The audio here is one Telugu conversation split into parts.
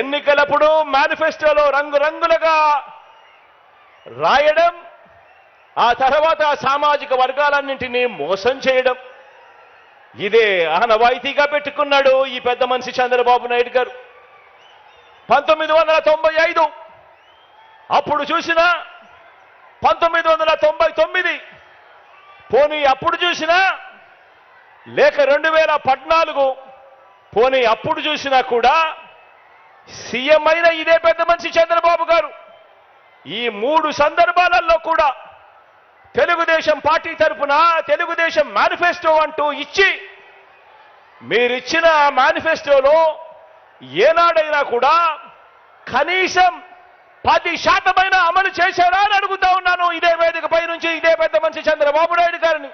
ఎన్నికలప్పుడు మేనిఫెస్టోలో రంగురంగులుగా రాయడం, ఆ తర్వాత సామాజిక వర్గాలన్నింటినీ మోసం చేయడం, ఇదే ఆనవాయితీగా పెట్టుకున్నాడు ఈ పెద్ద మనిషి చంద్రబాబు నాయుడు గారు. 1995 అప్పుడు చూసినా, 1999 పోనీ అప్పుడు చూసినా, లేక 2014 పోనీ అప్పుడు చూసినా కూడా సీఎం అయిన ఇదే పెద్ద మనిషి చంద్రబాబు గారు ఈ 3 సందర్భాలలో కూడా తెలుగుదేశం పార్టీ తరఫున తెలుగుదేశం మేనిఫెస్టో అంటూ ఇచ్చి, మీరిచ్చిన మేనిఫెస్టోలో ఏనాడైనా కూడా కనీసం 10% అమలు చేశారా అని అడుగుతా ఉన్నాను ఇదే వేదికపై నుంచి ఇదే పెద్ద మనిషి చంద్రబాబు నాయుడు గారిని.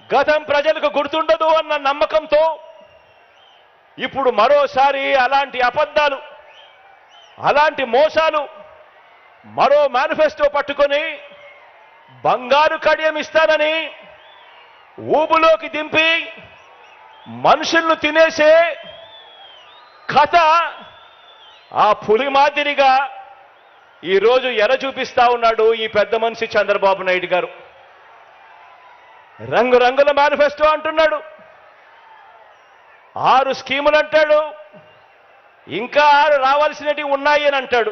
గతం ప్రజలకు గుర్తుండదు అన్న నమ్మకంతో ఇప్పుడు మరోసారి అలాంటి అబద్ధాలు, అలాంటి మోసాలు, మరో మేనిఫెస్టో పట్టుకొని బంగారు కడియం ఇస్తానని ఊబులోకి దింపి మనుషులను తినేసే కథ ఆ పులి మాదిరిగా ఈరోజు ఎర చూపిస్తా ఉన్నాడు ఈ పెద్ద మనిషి చంద్రబాబు నాయుడు గారు. రంగురంగుల మేనిఫెస్టో అంటున్నాడు, 6 స్కీములు అంటాడు, ఇంకా 6 రావాల్సినవి ఉన్నాయి అని అంటాడు.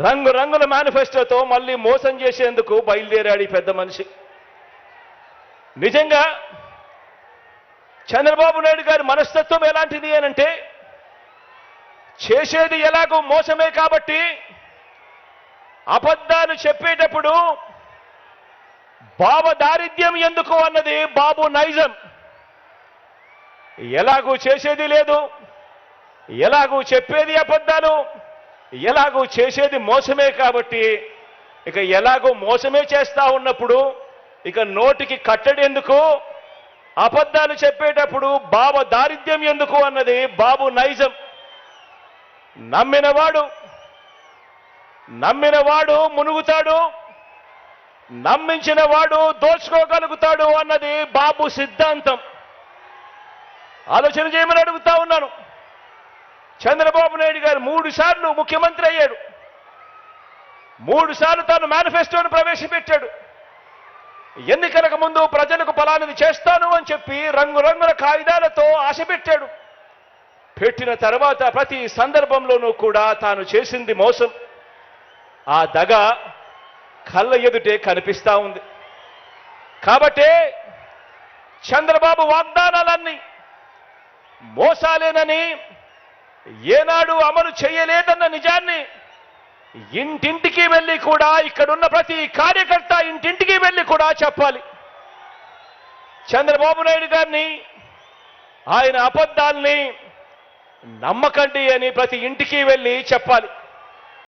రంగురంగుల మేనిఫెస్టోతో మళ్ళీ మోసం చేసేందుకు బయలుదేరాడు ఈ పెద్ద మనిషి. నిజంగా చంద్రబాబు నాయుడు గారి మనస్తత్వం ఎలాంటిది అనంటే, చేసేది ఎలాగో మోసమే కాబట్టి అబద్ధాలు చెప్పేటప్పుడు బాబు దారిద్ర్యం ఎందుకు అన్నది బాబు నైజం. ఎలాగూ చేసేది లేదు, ఎలాగూ చెప్పేది అబద్ధాలు, ఎలాగూ చేసేది మోసమే కాబట్టి ఇక ఎలాగో మోసమే చేస్తా ఉన్నప్పుడు ఇక నోటికి కట్టడి ఎందుకు, అబద్ధాలు చెప్పేటప్పుడు బాబు దారిద్ర్యం ఎందుకు అన్నది బాబు నైజం. నమ్మినవాడు మునుగుతాడు, నమ్మించిన వాడు దోచుకోగలుగుతాడు అన్నది బాబు సిద్ధాంతం. ఆలోచన చేయమని అడుగుతా ఉన్నాను. చంద్రబాబు నాయుడు గారు 3 సార్లు ముఖ్యమంత్రి అయ్యాడు, 3 సార్లు తాను మేనిఫెస్టోను ప్రవేశపెట్టాడు. ఎన్నికలకు ముందు ప్రజలకు ఫలానిది చేస్తాను అని చెప్పి రంగురంగుల కాగితాలతో ఆశ పెట్టాడు. పెట్టిన తర్వాత ప్రతి సందర్భంలోనూ కూడా తాను చేసింది మోసం. ఆ దగ కళ్ళ ఎదుటే కనిపిస్తా ఉంది. కాబట్టే చంద్రబాబు వాగ్దానాలన్నీ మోసాలేనని, ఏనాడు అమలు చేయలేదన్న నిజాన్ని ఇంటింటికి వెళ్ళి కూడా, ఇక్కడున్న ప్రతి కార్యకర్త ఇంటింటికి వెళ్ళి కూడా చెప్పాలి. చంద్రబాబు నాయుడు గారిని, ఆయన అబద్ధాల్ని నమ్మకండి అని ప్రతి ఇంటికి వెళ్ళి చెప్పాలి.